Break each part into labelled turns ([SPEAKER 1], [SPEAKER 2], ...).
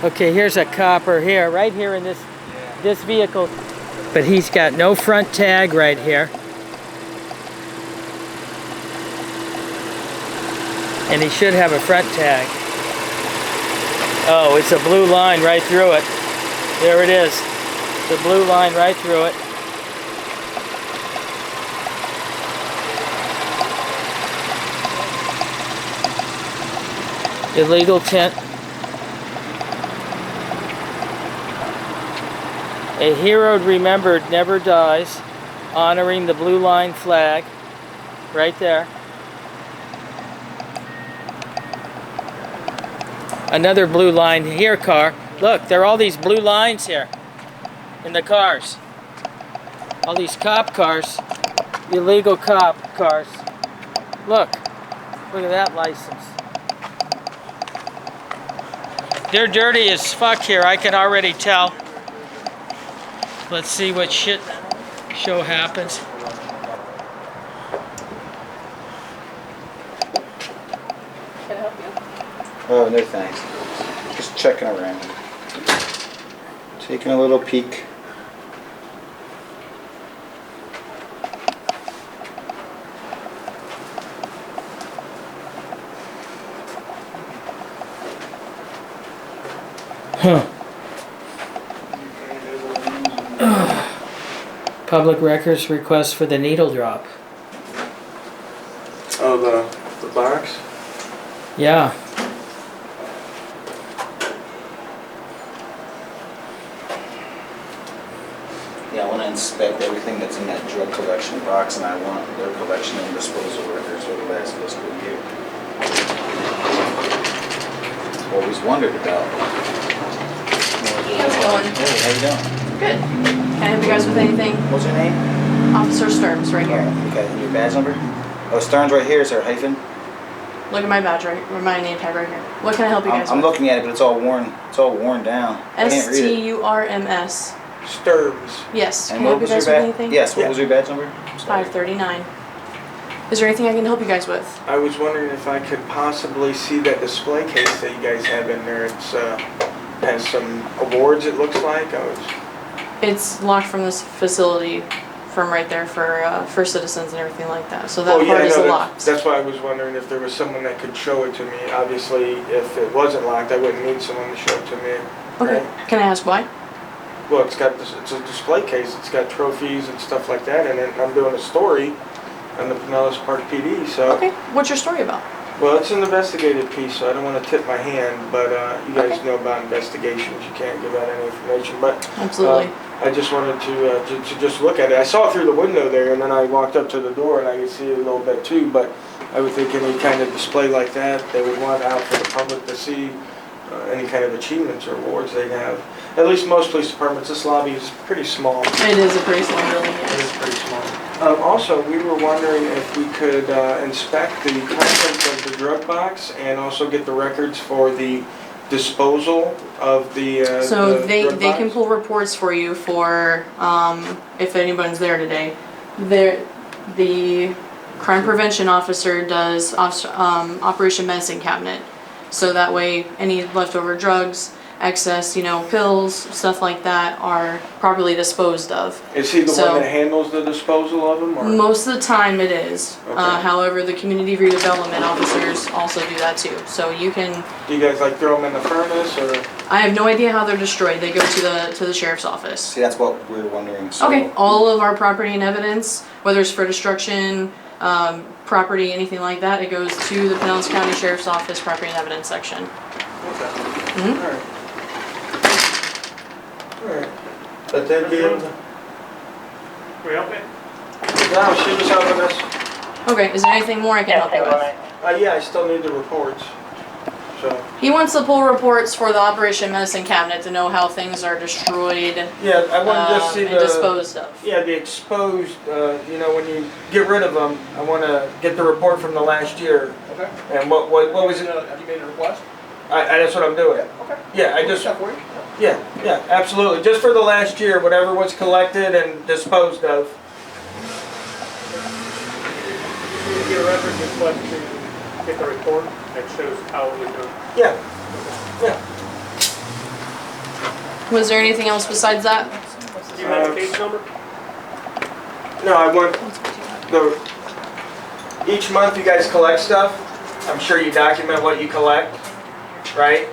[SPEAKER 1] Okay, here's a copper here, right here in this vehicle. But he's got no front tag right here. And he should have a front tag. Oh, it's a blue line right through it. There it is. The blue line right through it. Illegal tint. A hero remembered never dies, honoring the blue line flag. Right there. Another blue line here, car. Look, there are all these blue lines here in the cars. All these cop cars, illegal cop cars. Look at that license. They're dirty as fuck here, I can already tell. Let's see what shit show happens.
[SPEAKER 2] Can I help you?
[SPEAKER 3] Oh, no thanks. Just checking around. Taking a little peek.
[SPEAKER 1] Huh. Public records request for the needle drop.
[SPEAKER 4] Oh, the box?
[SPEAKER 1] Yeah.
[SPEAKER 3] Yeah, I want to inspect everything that's in that drug collection box, and I want their collection and disposal records for the last fiscal year. Always wondered about.
[SPEAKER 2] Hey, how's it going?
[SPEAKER 3] Hey, how you doing?
[SPEAKER 2] Good. Can I help you guys with anything?
[SPEAKER 3] What's your name?
[SPEAKER 2] Officer Sturms, right here.
[SPEAKER 3] Okay, and your badge number? Oh, Stern's right here. Is there a hyphen?
[SPEAKER 2] Look at my badge right, or my name tag right here. What can I help you guys
[SPEAKER 3] I'm
[SPEAKER 2] with?
[SPEAKER 3] looking at it, but it's all worn. It's all worn down. I can't read it.
[SPEAKER 2] STURMS.
[SPEAKER 4] Sturms.
[SPEAKER 2] Yes.
[SPEAKER 3] And
[SPEAKER 2] Can I help you guys with anything?
[SPEAKER 3] Yes. What was your badge number?
[SPEAKER 2] 539. Is there anything I can help you guys with?
[SPEAKER 4] I was wondering if I could possibly see that display case that you guys have in there. It's has some awards, it looks like.
[SPEAKER 2] It's locked from this facility from right there for citizens and everything like that. So that part is locked.
[SPEAKER 4] That's why I was wondering if there was someone that could show it to me. Obviously, if it wasn't locked, I wouldn't need someone to show it to me.
[SPEAKER 2] Okay.
[SPEAKER 4] Right?
[SPEAKER 2] Can I ask why?
[SPEAKER 4] Well, it's a display case. It's got trophies and stuff like that in it. And I'm doing a story on the Pinellas Park PD. So.
[SPEAKER 2] Okay. What's your story about?
[SPEAKER 4] Well, it's an investigative piece, so I don't want to tip my hand, but you guys
[SPEAKER 2] Okay.
[SPEAKER 4] know about investigations. You can't give out any information. But
[SPEAKER 2] Absolutely.
[SPEAKER 4] I just wanted to just look at it. I saw it through the window there, and then I walked up to the door, and I could see it a little bit too. But I would think any kind of display like that, they would want out for the public to see any kind of achievements or awards they'd have. At least most police departments, this lobby is pretty small.
[SPEAKER 2] It is a pretty small building,
[SPEAKER 4] It
[SPEAKER 2] yes.
[SPEAKER 4] is pretty small. Also, we were wondering if we could inspect the contents of the drug box and also get the records for the disposal of the
[SPEAKER 2] So
[SPEAKER 4] the
[SPEAKER 2] they
[SPEAKER 4] drug box.
[SPEAKER 2] can pull reports for you for if anyone's there today. The crime prevention officer does Operation Medicine Cabinet, so that way any leftover drugs, excess, pills, stuff like that are properly disposed of.
[SPEAKER 4] Is he the
[SPEAKER 2] So-
[SPEAKER 4] one that handles the disposal of them? Or?
[SPEAKER 2] Most of the time it is.
[SPEAKER 4] Okay.
[SPEAKER 2] However, the community redevelopment officers also do that too. So you can.
[SPEAKER 4] Do you guys like throw them in the furnace or?
[SPEAKER 2] I have no idea how they're destroyed. They go to the sheriff's office.
[SPEAKER 3] See, that's what we were wondering. So
[SPEAKER 2] Okay, all of our property and evidence, whether it's for destruction, property, anything like that, it goes to the Pinellas County Sheriff's Office Property and Evidence section.
[SPEAKER 4] Okay.
[SPEAKER 2] Mhm.
[SPEAKER 4] All right. All right. But they'd be able to.
[SPEAKER 5] Can we help you?
[SPEAKER 4] No, she was helping us.
[SPEAKER 2] Okay, is there anything more I can help you with?
[SPEAKER 4] Yeah, I still need the reports. So.
[SPEAKER 2] He wants to pull reports for the Operation Medicine Cabinet to know how things are destroyed
[SPEAKER 4] Yeah, I want to just see
[SPEAKER 2] and
[SPEAKER 4] the.
[SPEAKER 2] disposed of.
[SPEAKER 4] Yeah, the exposed, when you get rid of them, I want to get the report from the last year.
[SPEAKER 5] Okay.
[SPEAKER 4] And what was it?
[SPEAKER 5] Have you made a request?
[SPEAKER 4] That's what I'm doing.
[SPEAKER 5] Okay.
[SPEAKER 4] Yeah, I just,
[SPEAKER 5] Stuff for you?
[SPEAKER 4] yeah, absolutely. Just for the last year, whatever was collected and disposed of.
[SPEAKER 5] You get a record request to get the report that shows how it was done.
[SPEAKER 4] Yeah, yeah.
[SPEAKER 2] Was there anything else besides that?
[SPEAKER 5] Do you have a case number?
[SPEAKER 4] No, I want each month you guys collect stuff. I'm sure you document what you collect, right?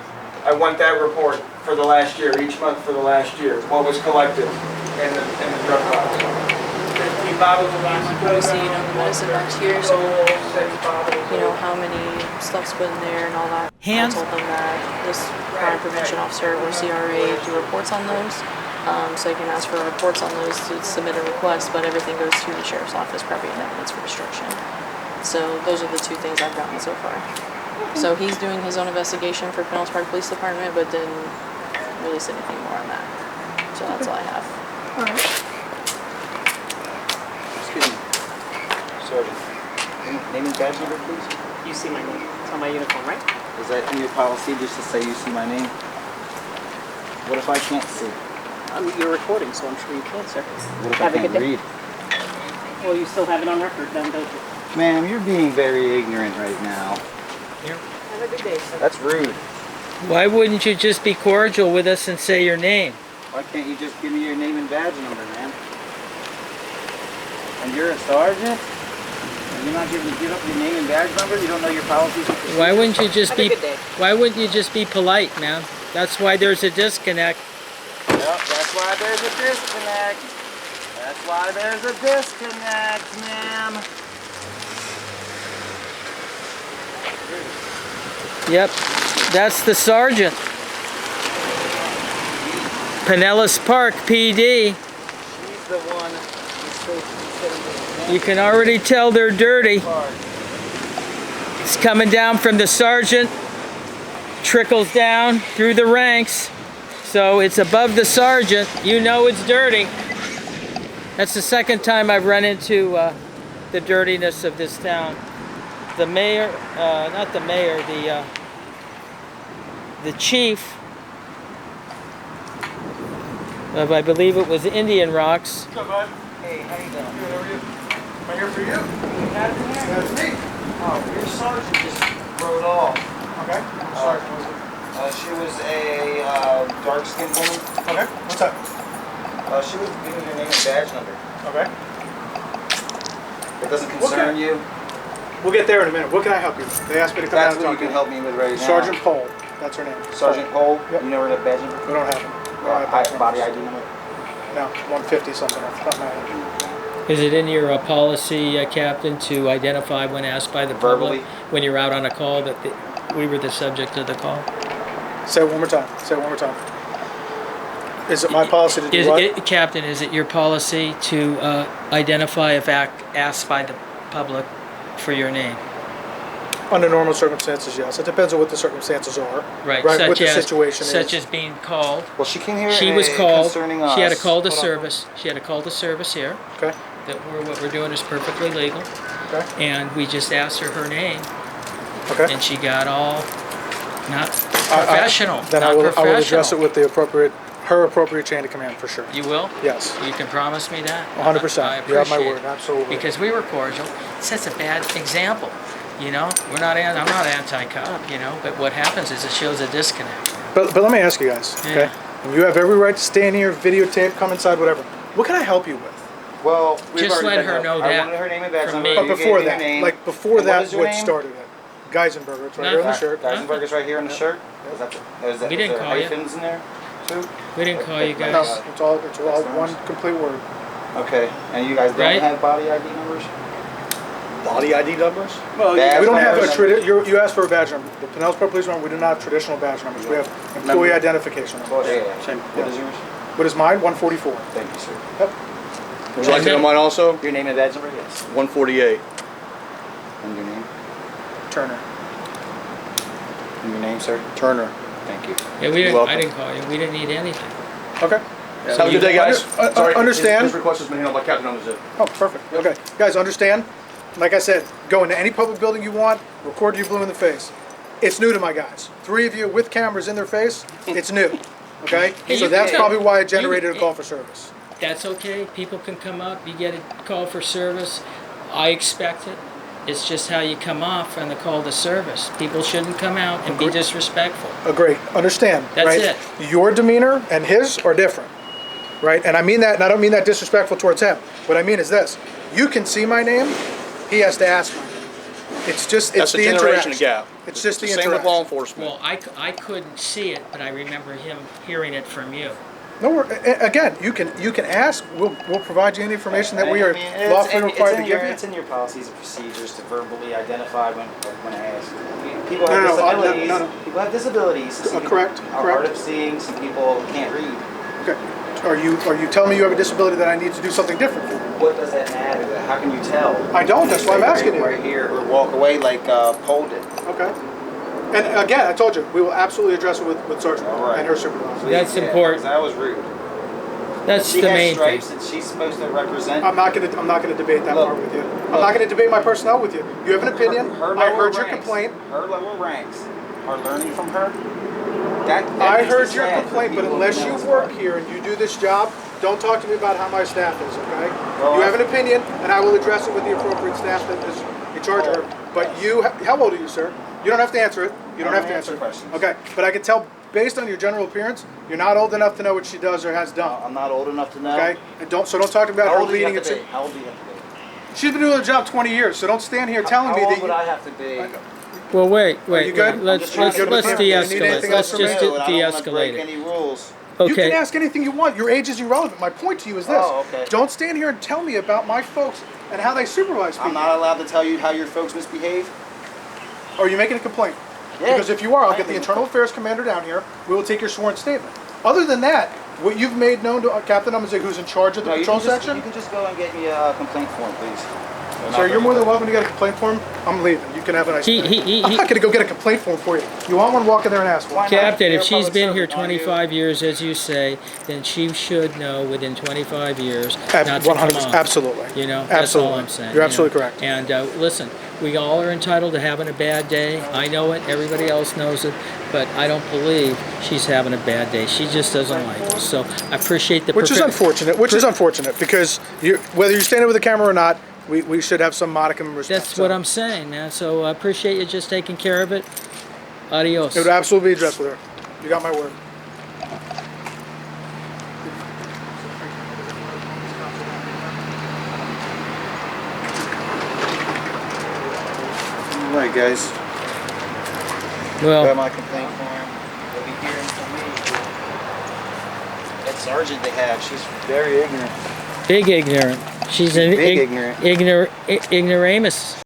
[SPEAKER 4] I want that report for the last year, each month for the last year, what was collected in the drug box.
[SPEAKER 5] 15 bottles of
[SPEAKER 2] Obviously, you know, the medicine box here, so,
[SPEAKER 5] 6 bottles.
[SPEAKER 2] you know, how many stuff's put in there and all that.
[SPEAKER 1] Hands-
[SPEAKER 2] I told them that this crime prevention officer or CRA do reports on those. So you can ask for reports on those to submit a request, but everything goes to the sheriff's office, property and evidence for destruction. So those are the two things I've gotten so far. So he's doing his own investigation for Pinellas Park Police Department, but didn't release anything more on that. So that's all I have.
[SPEAKER 3] Excuse me. Sergeant. Name and badge number, please?
[SPEAKER 6] You see my name. It's on my uniform, right?
[SPEAKER 3] Is that in your policy just to say you see my name? What if I can't see?
[SPEAKER 6] You're recording, so I'm sure you can, sir.
[SPEAKER 3] What if
[SPEAKER 6] Have
[SPEAKER 3] I
[SPEAKER 6] a
[SPEAKER 3] can't
[SPEAKER 6] good day.
[SPEAKER 3] read?
[SPEAKER 6] Well, you still have it on record, then, don't you?
[SPEAKER 3] Ma'am, you're being very ignorant right now.
[SPEAKER 6] Have a good day, sir.
[SPEAKER 3] That's rude.
[SPEAKER 1] Why wouldn't you just be cordial with us and say your name?
[SPEAKER 3] Why can't you just give me your name and badge number, ma'am? And you're a sergeant? And you're not giving give up your name and badge number? You don't know your policies? and procedures?
[SPEAKER 1] Why wouldn't you just
[SPEAKER 6] Have a
[SPEAKER 1] be
[SPEAKER 6] good day.
[SPEAKER 1] Why wouldn't you just be polite, man? That's why there's a disconnect.
[SPEAKER 3] Yep, that's why there's a disconnect. That's why there's a disconnect, ma'am.
[SPEAKER 1] Yep, that's the sergeant. Pinellas Park PD.
[SPEAKER 3] She's the one who's supposed to be sitting in
[SPEAKER 1] You can already tell they're dirty.
[SPEAKER 3] the car.
[SPEAKER 1] It's coming down from the sergeant, trickles down through the ranks. So it's above the sergeant. You know it's dirty. That's the second time I've run into the dirtiness of this town. The mayor, not the mayor, the chief of, I believe it was Indian Rocks.
[SPEAKER 4] What's up, bud?
[SPEAKER 3] Hey, how you doing?
[SPEAKER 4] Good, how are you? Am I here for you? That's me.
[SPEAKER 3] Oh, your sergeant just rode off.
[SPEAKER 4] Okay. Sorry, what was it?
[SPEAKER 3] She was a dark-skinned woman.
[SPEAKER 4] Okay. What's up?
[SPEAKER 3] She was giving your name and badge number.
[SPEAKER 4] Okay.
[SPEAKER 3] It doesn't concern you.
[SPEAKER 7] We'll get there in a minute. What can I help you with? They asked me to come
[SPEAKER 3] That's
[SPEAKER 7] down
[SPEAKER 3] what
[SPEAKER 7] and
[SPEAKER 3] you
[SPEAKER 7] talk
[SPEAKER 3] can
[SPEAKER 7] to
[SPEAKER 3] help me with right now.
[SPEAKER 7] Sergeant Pole. That's her name.
[SPEAKER 3] Sergeant Cole.
[SPEAKER 7] Yep.
[SPEAKER 3] You know her badge number?
[SPEAKER 7] We don't have them.
[SPEAKER 3] Body ID number.
[SPEAKER 7] No, 150 something off the top of my head.
[SPEAKER 1] Is it in your policy, Captain, to identify when asked by the public
[SPEAKER 3] Verbally?
[SPEAKER 1] when you're out on a call that we were the subject of the call?
[SPEAKER 7] Say it one more time. Say it one more time. Is it my policy to do what?
[SPEAKER 1] Captain, is it your policy to identify if asked by the public for your name?
[SPEAKER 7] Under normal circumstances, yes. It depends on what the circumstances are.
[SPEAKER 1] Right,
[SPEAKER 7] What
[SPEAKER 1] such
[SPEAKER 7] the
[SPEAKER 1] as,
[SPEAKER 7] situation
[SPEAKER 1] such
[SPEAKER 7] is.
[SPEAKER 1] as being called.
[SPEAKER 3] Well, she came here
[SPEAKER 1] She was called.
[SPEAKER 3] concerning us.
[SPEAKER 1] She had a call to
[SPEAKER 7] Hold on.
[SPEAKER 1] service. She had a call to service here.
[SPEAKER 7] Okay.
[SPEAKER 1] That what we're doing is perfectly legal.
[SPEAKER 7] Okay.
[SPEAKER 1] And we just asked her name,
[SPEAKER 7] Okay.
[SPEAKER 1] and she got all not professional.
[SPEAKER 7] Then
[SPEAKER 1] not
[SPEAKER 7] I will address
[SPEAKER 1] professional.
[SPEAKER 7] it with her appropriate chain of command for sure.
[SPEAKER 1] You will?
[SPEAKER 7] Yes.
[SPEAKER 1] You can promise me that?
[SPEAKER 7] 100%.
[SPEAKER 1] I
[SPEAKER 7] You have my
[SPEAKER 1] appreciate
[SPEAKER 7] word.
[SPEAKER 1] it.
[SPEAKER 7] Absolutely.
[SPEAKER 1] Because we were cordial. It sets a bad example. You know, I'm not anti-cop, you know, but what happens is it shows a disconnect.
[SPEAKER 7] But let me ask you guys, okay?
[SPEAKER 1] Yeah.
[SPEAKER 7] And you have every right to stand here, videotape, come inside, whatever. What can I help you with?
[SPEAKER 3] Well, we've
[SPEAKER 1] Just
[SPEAKER 3] already
[SPEAKER 1] let
[SPEAKER 3] been
[SPEAKER 1] her know
[SPEAKER 3] I
[SPEAKER 1] that
[SPEAKER 3] wanted her name and badge
[SPEAKER 1] from
[SPEAKER 3] number.
[SPEAKER 1] me.
[SPEAKER 7] But
[SPEAKER 3] You
[SPEAKER 7] before
[SPEAKER 3] gave me your
[SPEAKER 7] that,
[SPEAKER 3] name.
[SPEAKER 7] like before
[SPEAKER 3] And
[SPEAKER 7] that,
[SPEAKER 3] is your
[SPEAKER 7] what
[SPEAKER 3] name?
[SPEAKER 7] started it? Geisenberger, it's right here on the shirt.
[SPEAKER 3] Geisenberger's right here on the shirt. Is that
[SPEAKER 1] We
[SPEAKER 3] is
[SPEAKER 1] didn't
[SPEAKER 3] there
[SPEAKER 1] call you.
[SPEAKER 3] hyphens in there too?
[SPEAKER 1] We didn't call you
[SPEAKER 7] No,
[SPEAKER 1] guys.
[SPEAKER 7] it's all one complete word.
[SPEAKER 3] Okay, and you guys don't
[SPEAKER 1] Right?
[SPEAKER 3] have body ID numbers?
[SPEAKER 7] Body ID numbers?
[SPEAKER 3] Well,
[SPEAKER 7] We don't have a
[SPEAKER 3] numbers.
[SPEAKER 7] you asked for a badge number. The Pinellas Park Police Department, we do not have traditional badge numbers. We have employee
[SPEAKER 3] Number.
[SPEAKER 7] identification numbers.
[SPEAKER 3] What is yours?
[SPEAKER 7] What is mine? 144.
[SPEAKER 3] Thank you, sir.
[SPEAKER 7] Yep.
[SPEAKER 8] Would you like to know mine also?
[SPEAKER 3] Your name and badge number? Yes.
[SPEAKER 8] 148.
[SPEAKER 3] And your name?
[SPEAKER 7] Turner.
[SPEAKER 3] And your name, sir?
[SPEAKER 8] Turner.
[SPEAKER 3] Thank you.
[SPEAKER 1] Yeah, we didn't.
[SPEAKER 8] welcome.
[SPEAKER 1] I didn't call you. We didn't need anything.
[SPEAKER 7] Okay.
[SPEAKER 8] Have a good day, guys. Sorry,
[SPEAKER 7] understand.
[SPEAKER 8] This request has been handled by Captain Underwood.
[SPEAKER 7] Oh, perfect. Okay. Guys, understand? Like I said, go into any public building you want, record you blue in the face. It's new to my guys. 3 of you with cameras in their face, it's new. Okay?
[SPEAKER 1] Hey,
[SPEAKER 7] So
[SPEAKER 1] you
[SPEAKER 7] that's
[SPEAKER 1] can-
[SPEAKER 7] probably why I generated a
[SPEAKER 1] you-
[SPEAKER 7] call for service.
[SPEAKER 1] That's okay. People can come up. You get a call for service. I expect it. It's just how you come off on the call to service. People shouldn't come out and be disrespectful.
[SPEAKER 7] Agree. Understand.
[SPEAKER 1] That's
[SPEAKER 7] right?
[SPEAKER 1] it.
[SPEAKER 7] Your demeanor and his are different, right? And I mean that, and I don't mean that disrespectful towards him. What I mean is this: you can see my name, he has to ask my name. It's just
[SPEAKER 8] That's
[SPEAKER 7] the
[SPEAKER 8] a generation
[SPEAKER 7] interaction.
[SPEAKER 8] gap.
[SPEAKER 7] It's just the
[SPEAKER 8] Same with
[SPEAKER 7] interaction.
[SPEAKER 8] law enforcement.
[SPEAKER 1] Well, I couldn't see it, but I remember him hearing it from you.
[SPEAKER 7] No, again, you can ask. We'll provide you any information that we are lawfully required to give you.
[SPEAKER 3] It's in your policies and procedures to verbally identify when asked. People
[SPEAKER 7] No,
[SPEAKER 3] have
[SPEAKER 7] no,
[SPEAKER 3] disabilities.
[SPEAKER 7] no, no.
[SPEAKER 3] People have disabilities. Some
[SPEAKER 7] Correct,
[SPEAKER 3] people are
[SPEAKER 7] correct.
[SPEAKER 3] hard of seeing. Some people can't read.
[SPEAKER 7] Okay. Are you telling me you have a disability that I need to do something different for?
[SPEAKER 3] What does that matter? How can you tell?
[SPEAKER 7] I don't. That's why I'm asking you.
[SPEAKER 3] Right here, or walk away like Pole did.
[SPEAKER 7] Okay. And again, I told you, we will absolutely address it with Sergeant
[SPEAKER 3] All right.
[SPEAKER 7] and her supervisor.
[SPEAKER 1] That's important.
[SPEAKER 3] That was rude.
[SPEAKER 1] That's
[SPEAKER 3] She
[SPEAKER 1] the
[SPEAKER 3] has
[SPEAKER 1] main thing.
[SPEAKER 3] stripes, and she's supposed to represent.
[SPEAKER 7] I'm not gonna debate that
[SPEAKER 3] Look,
[SPEAKER 7] part with you. I'm not gonna debate my personnel with you. You have an opinion.
[SPEAKER 3] Her
[SPEAKER 7] I
[SPEAKER 3] lower
[SPEAKER 7] heard your
[SPEAKER 3] ranks,
[SPEAKER 7] complaint.
[SPEAKER 3] Her lower ranks are learning from her. That
[SPEAKER 7] I
[SPEAKER 3] makes me
[SPEAKER 7] heard your
[SPEAKER 3] sad for
[SPEAKER 7] complaint, but
[SPEAKER 3] people
[SPEAKER 7] unless
[SPEAKER 3] in
[SPEAKER 7] you
[SPEAKER 3] Pinellas
[SPEAKER 7] work
[SPEAKER 3] Park.
[SPEAKER 7] here and you do this job, don't talk to me about how my staff is, okay?
[SPEAKER 3] Well,
[SPEAKER 7] You have an opinion, and I will address it with the appropriate staff that is in charge of her. But you, how old are you, sir? You don't have to answer it. You don't
[SPEAKER 3] I
[SPEAKER 7] have to
[SPEAKER 3] answer
[SPEAKER 7] answer it.
[SPEAKER 3] questions.
[SPEAKER 7] Okay, but I can tell based on your general appearance, you're not old enough to know what she does or has done.
[SPEAKER 3] I'm not old enough to know.
[SPEAKER 7] Okay, and don't talk to me about
[SPEAKER 3] How
[SPEAKER 7] her
[SPEAKER 3] old do you
[SPEAKER 7] leading
[SPEAKER 3] have
[SPEAKER 7] it.
[SPEAKER 3] to be? How old do you have to be?
[SPEAKER 7] She's been doing the job 20 years, so don't stand here telling me
[SPEAKER 3] How
[SPEAKER 7] that
[SPEAKER 3] old would I have to be?
[SPEAKER 1] Well, wait.
[SPEAKER 7] you good?
[SPEAKER 3] I'm
[SPEAKER 1] Let's
[SPEAKER 3] just trying to get
[SPEAKER 1] let's
[SPEAKER 3] with
[SPEAKER 7] you. You need
[SPEAKER 1] de-escalate.
[SPEAKER 7] anything
[SPEAKER 1] Let's
[SPEAKER 7] else from me?
[SPEAKER 1] just
[SPEAKER 3] And I don't wanna break
[SPEAKER 1] de-escalate it.
[SPEAKER 3] any rules.
[SPEAKER 7] You can
[SPEAKER 1] Okay.
[SPEAKER 7] ask anything you want. Your age is irrelevant. My point to you is this.
[SPEAKER 3] Oh, okay.
[SPEAKER 7] Don't stand here and tell me about my folks and how they supervise people.
[SPEAKER 3] I'm not allowed to tell you how your folks misbehave.
[SPEAKER 7] Are you making a complaint?
[SPEAKER 3] Yeah.
[SPEAKER 7] Because if you are, I'll
[SPEAKER 3] I
[SPEAKER 7] get the
[SPEAKER 3] am.
[SPEAKER 7] Internal Affairs Commander down here. We will take your sworn statement. Other than that, what you've made known to Captain Umazig, who's in charge of the
[SPEAKER 3] No, you
[SPEAKER 7] patrol
[SPEAKER 3] can just,
[SPEAKER 7] section,
[SPEAKER 3] You can just go and get me a complaint form, please.
[SPEAKER 7] sir, you're more than welcome to get a complaint form. I'm leaving. You can have a nice day. I'm not going to go get a complaint form for you. You want one, walk in there and ask for
[SPEAKER 3] Why
[SPEAKER 7] one.
[SPEAKER 3] not?
[SPEAKER 1] Captain,
[SPEAKER 3] You're
[SPEAKER 1] if
[SPEAKER 3] a
[SPEAKER 1] she's
[SPEAKER 3] public
[SPEAKER 1] been here
[SPEAKER 3] servant, aren't you?
[SPEAKER 1] 25 years, as you say, then she should know within 25 years
[SPEAKER 7] Ab-
[SPEAKER 1] not to come
[SPEAKER 7] 100%.
[SPEAKER 1] off.
[SPEAKER 7] Absolutely.
[SPEAKER 1] You know, that's all
[SPEAKER 7] Absolutely.
[SPEAKER 1] I'm saying.
[SPEAKER 7] You're
[SPEAKER 1] you
[SPEAKER 7] absolutely
[SPEAKER 1] know.
[SPEAKER 7] correct.
[SPEAKER 1] And listen, we all are entitled to having a bad day. I know it. Everybody else knows it. But I don't believe she's having a bad day. She just doesn't like us. So I appreciate the
[SPEAKER 7] Which is unfortunate. Because whether you're standing with a camera or not, we should have some modicum of respect.
[SPEAKER 1] That's what I'm saying, man. So I appreciate you just taking care of it. Adios.
[SPEAKER 7] It would absolutely be addressed with her. You got my word.
[SPEAKER 3] All right, guys. Got
[SPEAKER 1] Well,
[SPEAKER 3] my complaint form. They'll be hearing from me. That sergeant they have, she's very ignorant.
[SPEAKER 1] big ignorant. She's an
[SPEAKER 3] Big ignorant.
[SPEAKER 1] ignoramus.